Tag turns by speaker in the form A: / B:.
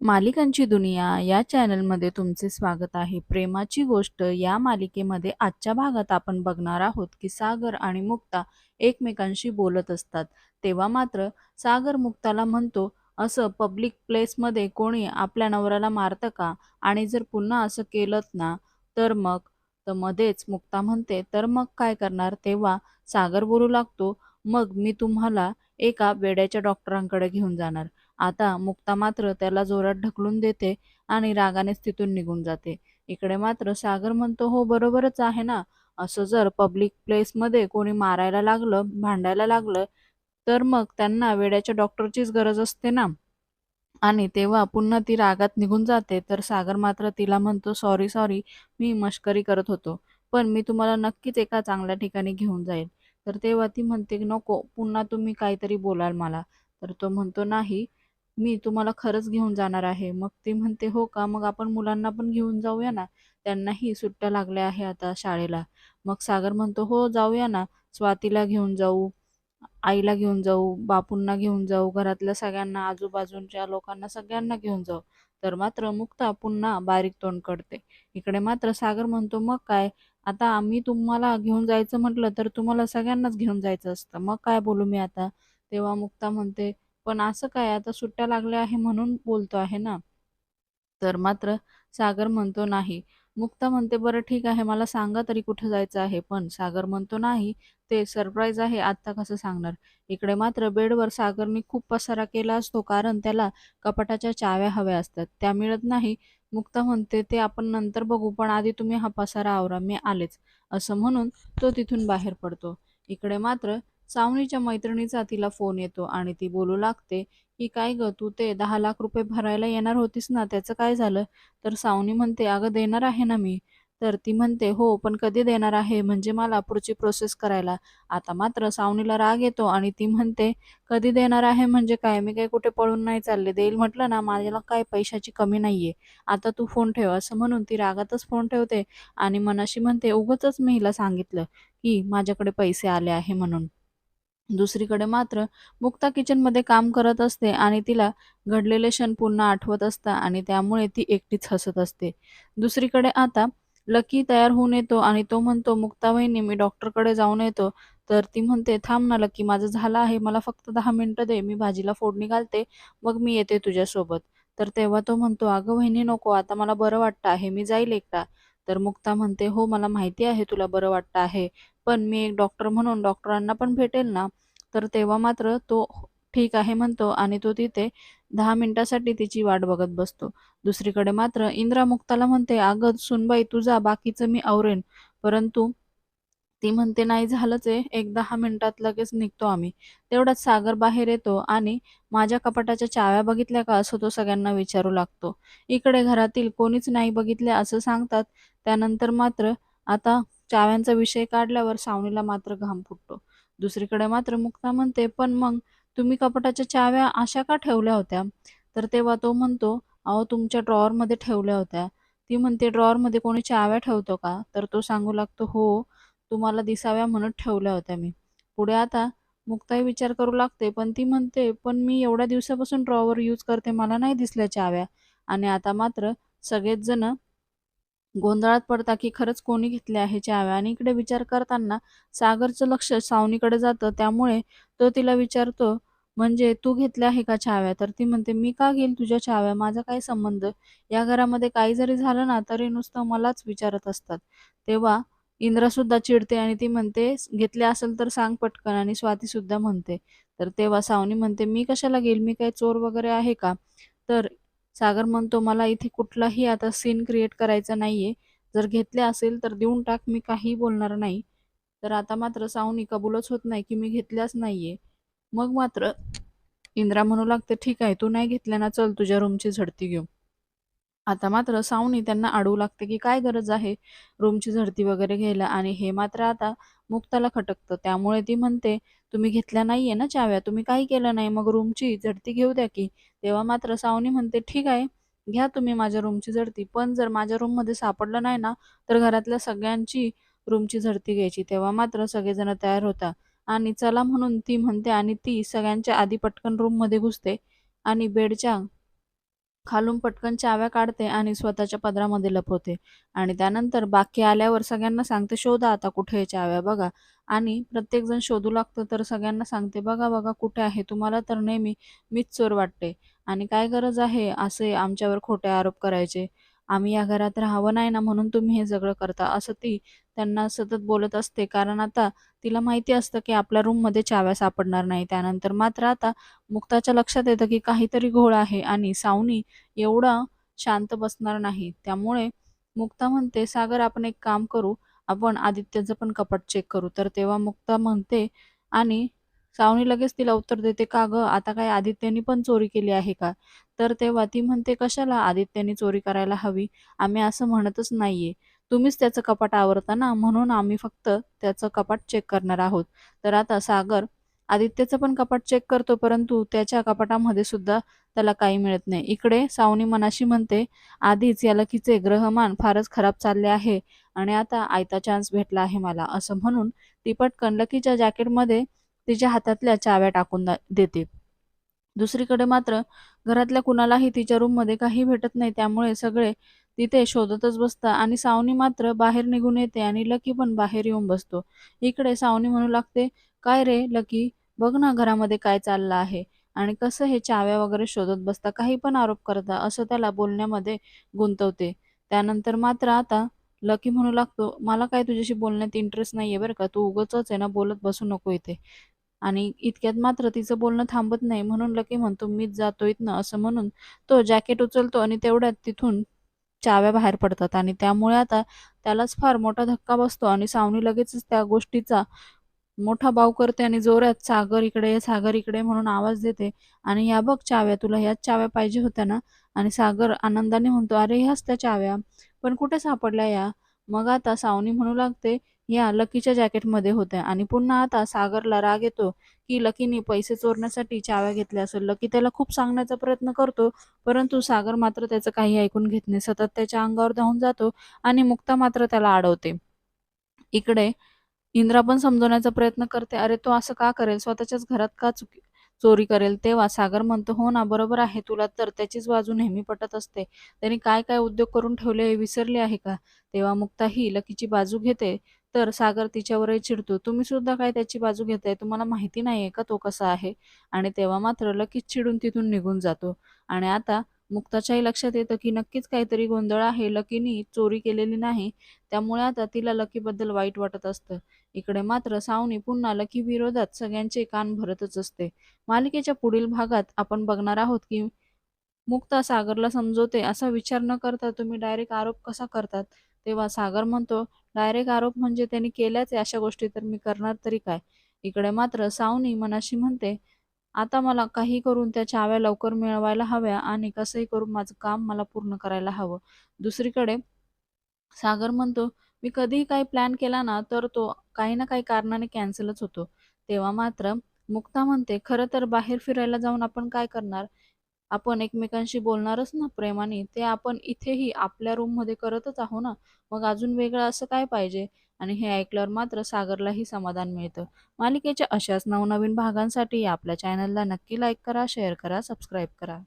A: मालिकांची दुनिया या चॅनलमध्ये तुमचे स्वागत आहे. प्रेमाची गोष्ट या मालिकेमध्ये आजच्या भागात आपण बघणार आहोत की सागर आणि मुक्ता एकमेकांशी बोलत असतात. तेव्हा मात्र सागर मुक्ताला म्हणतो, "असं पब्लिक प्लेसमध्ये कोणी आपल्या नवऱ्याला मारतं का? आणि जर पुन्हा असं केलंत ना, तर मग?" तर मध्येच मुक्ता म्हणते, "तर मग काय करणार?" तेव्हा सागर बोलू लागतो, "मग मी तुम्हाला एका वेड्याच्या डॉक्टरांकडे घेऊन जाणार." आता मुक्ता मात्र त्याला जोरात ढकलून देते आणि रागानेच तिथून निघून जाते. इकडे मात्र सागर म्हणतो, "हो, बरोबरच आहे ना. असं जर पब्लिक प्लेसमध्ये कोणी मारायला लागलं, भांडायला लागलं, तर मग त्यांना वेड्याच्या डॉक्टरचीच गरज असते ना." आणि तेव्हा पुन्हा ती रागात निघून जाते. तर सागर मात्र तिला म्हणतो, "सॉरी, सॉरी. मी मश्करी करत होतो. पण मी तुम्हाला नक्कीच एका चांगल्या ठिकाणी घेऊन जाईन." तर तेव्हा ती म्हणते, "नको, पुन्हा तुम्ही काहीतरी बोलाल मला." तर तो म्हणतो, "नाही, मी तुम्हाला खरंच घेऊन जाणार आहे." मग ती म्हणते, "हो का? मग आपण मुलांना पण घेऊन जाऊया ना. त्यांनाही सुट्ट्या लागल्या आहे आता शाळेला." मग सागर म्हणतो, "हो, जाऊया ना. स्वातीला घेऊन जाऊ, आईला घेऊन जाऊ, बापूंना घेऊन जाऊ, घरातल्या सगळ्यांना, आजूबाजूच्या लोकांना सगळ्यांना घेऊन जाऊ." तर मात्र मुक्ता पुन्हा बारीक तोंड करते. इकडे मात्र सागर म्हणतो, "मग काय? आता आम्ही तुम्हाला घेऊन जायचं म्हटलं तर तुम्हाला सगळ्यांनाच घेऊन जायचं असतं. मग काय बोलू मी आता?" तेव्हा मुक्ता म्हणते, "पण असं काय? आता सुट्ट्या लागल्या आहे म्हणून बोलतो आहे ना." तर मात्र सागर म्हणतो, "नाही." मुक्ता म्हणते, "बरं ठीक आहे, मला सांगा तरी कुठं जायचं आहे?" पण सागर म्हणतो, "नाही, ते सरप्राईज आहे, आत्ता कसं सांगणार?" इकडे मात्र बेडवर सागरने खूप पसारा केला असतो, कारण त्याला कपाटाच्या चाव्या हव्या असतात. त्या मिळत नाही. मुक्ता म्हणते, "ते आपण नंतर बघू, पण आधी तुम्ही हा पसारा आवरा, मी आलेच." असं म्हणून तो तिथून बाहेर पडतो. इकडे मात्र सावनीच्या मैत्रिणीचा तिला फोन येतो आणि ती बोलू लागते, की "काय गं, तू ते 10 लाख रुपये भरायला येणार होतीस ना, त्याचं काय झालं?" तर सावनी म्हणते, "अगं, देणार आहे ना मी." तर ती म्हणते, "हो, पण कधी देणार आहे? म्हणजे मला पुढची प्रोसेस करायला." आता मात्र सावनीला राग येतो आणि ती म्हणते, "कधी देणार आहे म्हणजे काय? मी काही कुठे पळून नाही चालले. देईल म्हटलं ना, माझ्याला काय पैशाची कमी नाहीये. आता तू फोन ठेव." असं म्हणून ती रागातच फोन ठेवते आणि मनाशी म्हणते, "उगाचच मी हिला सांगितलं, की माझ्याकडे पैसे आले आहे म्हणून." दुसरीकडे मात्र मुक्ता किचनमध्ये काम करत असते आणि तिला घडलेले क्षण पुन्हा आठवत असतात आणि त्यामुळे ती एकटीच हसत असते. दुसरीकडे आता लकी तयार होऊन येतो आणि तो म्हणतो, "मुक्ता वहिनी, मी डॉक्टरकडे जाऊन येतो." तर ती म्हणते, "थांब ना लकी, माझं झालं आहे. मला फक्त 10 मिनिटं दे. मी भाजीला फोडणी घालते. मग मी येते तुझ्यासोबत." तर तेव्हा तो म्हणतो, "अगं वहिनी नको, आता मला बरं वाटतं आहे. मी जाईल एकटा." तर मुक्ता म्हणते, "हो, मला माहिती आहे तुला बरं वाटतं आहे. पण मी एक डॉक्टर म्हणून डॉक्टरांना पण भेटेल ना." तर तेव्हा मात्र तो ठीक आहे म्हणतो आणि तो तिथे 10 मिनिटासाठी तिची वाट बघत बसतो. दुसरीकडे मात्र इंद्रा मुक्ताला म्हणते, "अगं सुनबाई तू जा, बाकीचं मी आवरेन." परंतु ती म्हणते, "नाही झालंच आहे, एक 10 मिनिटात लगेच निघतो आम्ही." तेवढ्यात सागर बाहेर येतो आणि "माझ्या कपाटाच्या चाव्या बघितल्या का?" असं तो सगळ्यांना विचारू लागतो. इकडे घरातील कोणीच नाही बघितल्या असं सांगतात. त्यानंतर मात्र आता चाव्यांचा विषय काढल्यावर सावनीला मात्र घाम फुटतो. दुसरीकडे मात्र मुक्ता म्हणते, "पण मग तुम्ही कपाटाच्या चाव्या अशा का ठेवल्या होत्या?" तर तेव्हा तो म्हणतो, "अहो, तुमच्या ड्रॉवरमध्ये ठेवल्या होत्या." ती म्हणते, "ड्रॉवरमध्ये कोणी चाव्या ठेवतो का?" तर तो सांगू लागतो, "हो, तुम्हाला दिसाव्या म्हणत ठेवल्या होत्या मी." पुढे आता मुक्ताही विचार करू लागते, पण ती म्हणते, "पण मी एवढ्या दिवसापासून ड्रॉवर यूज करते, मला नाही दिसल्या चाव्या." आणि आता मात्र सगळेच जण गोंधळात पडतात, की खरंच कोणी घेतल्या आहे चाव्या आणि इकडे विचार करताना सागरचं लक्ष सावनीकडे जातं. त्यामुळे तो तिला विचारतो, "म्हणजे तू घेतल्या आहे का चाव्या?" तर ती म्हणते, "मी का घेईल तुझ्या चाव्या? माझा काय संबंध? या घरामध्ये काही जरी झालं ना, तरी नुसतं मलाच विचारत असतात." तेव्हा इंद्रासुद्धा चिडते आणि ती म्हणते, "घेतल्या असेल तर सांग पटकन." आणि स्वातीसुद्धा म्हणते. तर तेव्हा सावनी म्हणते, "मी कशाला घेईल? मी काय चोर वगैरे आहे का?" तर सागर म्हणतो, "मला इथे कुठलाही आता सीन क्रिएट करायचा नाहीये. जर घेतल्या असेल तर देऊन टाक, मी काहीही बोलणार नाही." तर आता मात्र सावनी कबूलच होत नाही, की मी घेतल्याच नाहीये. मग मात्र इंद्रा म्हणू लागते, "ठीक आहे, तू नाही घेतल्या ना, चल तुझ्या रूमची झडती घेऊ." आता मात्र सावनी त्यांना अडवू लागते, की काय गरज आहे रूमची झडती वगैरे घ्यायला आणि हे मात्र आता मुक्ताला खटकतं. त्यामुळे ती म्हणते, "तुम्ही घेतल्या नाहीये ना चाव्या, तुम्ही काही केलं नाही, मग रूमची झडती घेऊ द्या की." तेव्हा मात्र सावनी म्हणते, "ठीक आहे, घ्या तुम्ही माझ्या रूमची झडती, पण जर माझ्या रूममध्ये सापडलं नाही ना, तर घरातल्या सगळ्यांची रूमची झडती घ्यायची." तेव्हा मात्र सगळेजण तयार होतात आणि चला म्हणून ती म्हणते आणि ती सगळ्यांच्या आधी पटकन रूममध्ये घुसते आणि बेडच्या खालून पटकन चाव्या काढते आणि स्वतःच्या पदरामध्ये लपवते आणि त्यानंतर बाकी आल्यावर सगळ्यांना सांगते, "शोधा आता कुठे आहे चाव्या बघा." आणि प्रत्येकजण शोधू लागतं, तर सगळ्यांना सांगते, "बघा, बघा कुठे आहे? तुम्हाला तर नेहमी मीच चोर वाटते आणि काय गरज आहे असे आमच्यावर खोटे आरोप करायचे? आम्ही या घरात राहावं नाही ना म्हणून तुम्ही हे सगळं करता." असं ती त्यांना सतत बोलत असते. कारण आता तिला माहिती असतं, की आपल्या रूममध्ये चाव्या सापडणार नाही. त्यानंतर मात्र आता मुक्ताच्या लक्षात येतं, की काहीतरी घोळ आहे आणि सावनी एवढा शांत बसणार नाही. त्यामुळे मुक्ता म्हणते, "सागर आपण एक काम करू, आपण आदित्यचं पण कपाट चेक करू." तर तेव्हा मुक्ता म्हणते आणि सावनी लगेच तिला उत्तर देते, "का गं, आता काय आदित्यनी पण चोरी केली आहे का?" तर तेव्हा ती म्हणते, "कशाला आदित्यनी चोरी करायला हवी? आम्ही असं म्हणतच नाहीये. तुम्हीच त्याचं कपाट आवरता ना, म्हणून आम्ही फक्त त्याचं कपाट चेक करणार आहोत." तर आता सागर आदित्यचं पण कपाट चेक करतो, परंतु त्याच्या कपाटामध्ये सुद्धा त्याला काही मिळत नाही. इकडे सावनी मनाशी म्हणते, "आधीच या लकीचे ग्रहमान फारच खराब चालले आहे आणि आता आयता चान्स भेटला आहे मला." असं म्हणून ती पटकन लकीच्या जॅकेटमध्ये तिच्या हातातल्या चाव्या टाकून देते. दुसरीकडे मात्र घरातल्या कुणालाही तिच्या रूममध्ये काही भेटत नाही. त्यामुळे सगळे तिथे शोधतच बसतात आणि सावनी मात्र बाहेर निघून येते आणि लकी पण बाहेर येऊन बसतो. इकडे सावनी म्हणू लागते, "काय रे लकी, बघ ना घरामध्ये काय चाललं आहे आणि कसं हे चाव्या वगैरे शोधत बसता, काही पण आरोप करता." असं त्याला बोलण्यामध्ये गुंतवते. त्यानंतर मात्र आता लकी म्हणू लागतो, "मला काय तुझ्याशी बोलण्यात इंटरेस्ट नाहीये बरं का. तू उगाचच आहे ना बोलत बसू नको इथे." आणि इतक्यात मात्र तिचं बोलणं थांबत नाही. म्हणून लकी म्हणतो, "मीच जातो इथनं." असं म्हणून तो जॅकेट उचलतो आणि तेवढ्यात तिथून चाव्या बाहेर पडतात आणि त्यामुळे आता त्यालाच फार मोठा धक्का बसतो आणि सावनी लगेचच त्या गोष्टीचा मोठा बाऊ करते आणि जोरात "सागर इकडे ये, सागर इकडे ये" म्हणून आवाज देते आणि "ह्या बघ चाव्या, तुला ह्याच चाव्या पाहिजे होत्या ना?" आणि सागर आनंदाने म्हणतो, "अरे ह्याच त्या चाव्या, पण कुठे सापडल्या या?" मग आता सावनी म्हणू लागते, "या लकीच्या जॅकेटमध्ये होत्या." आणि पुन्हा आता सागरला राग येतो, की लकीने पैसे चोरण्यासाठी चाव्या घेतल्या असेल. लकी त्याला खूप सांगण्याचा प्रयत्न करतो, परंतु सागर मात्र त्याचं काही ऐकून घेत नाही. सतत त्याच्या अंगावर धावून जातो आणि मुक्ता मात्र त्याला अडवते. इकडे इंद्रा पण समजवण्याचा प्रयत्न करते, "अरे, तो असं का करेल? स्वतःच्याच घरात का चोरी करेल?" तेव्हा सागर म्हणतो, "हो ना, बरोबर आहे. तुला तर त्याचीच बाजू नेहमी पटत असते. त्याने काय-काय उद्योग करून ठेवले हे विसरली आहे का?" तेव्हा मुक्ता ही लकीची बाजू घेते, तर सागर तिच्यावरही चिडतो, "तुम्ही सुद्धा काय त्याची बाजू घेताय? तुम्हाला माहिती नाहीये का तो कसा आहे?" आणि तेव्हा मात्र लकीच चिडून तिथून निघून जातो. आणि आता मुक्ताच्याही लक्षात येतं, की नक्कीच काहीतरी गोंधळ आहे. लकीनी चोरी केलेली नाही. त्यामुळे आता तिला लकीबद्दल वाईट वाटत असतं. इकडे मात्र सावनी पुन्हा लकी विरोधात सगळ्यांचे कान भरतच असते. मालिकेच्या पुढील भागात आपण बघणार आहोत की मुक्ता सागरला समजवते, "असा विचार न करता तुम्ही डायरेक्ट आरोप कसा करतात?" तेव्हा सागर म्हणतो, "डायरेक्ट आरोप म्हणजे त्यांनी केल्याच आहे अशा गोष्टी तर मी करणार तरी काय?" इकडे मात्र सावनी मनाशी म्हणते, "आता मला काही करून त्या चाव्या लवकर मिळवायला हव्या आणि कसंही करून माझं काम मला पूर्ण करायला हवं." दुसरीकडे सागर म्हणतो, "मी कधीही काही प्लॅन केला ना, तर तो काही ना काही कारणाने कॅन्सलच होतो." तेव्हा मात्र मुक्ता म्हणते, "खरं तर बाहेर फिरायला जाऊन आपण काय करणार? आपण एकमेकांशी बोलणारच ना प्रेमाने. ते आपण इथेही आपल्या रूममध्ये करतच आहो ना. मग अजून वेगळं असं काय पाहिजे?" आणि हे ऐकल्यावर मात्र सागरलाही समाधान मिळतं. मालिकेच्या अशाच नवनवीन भागांसाठी आपल्या चॅनलला नक्की लाईक करा, शेअर करा, सबस्क्राईब करा.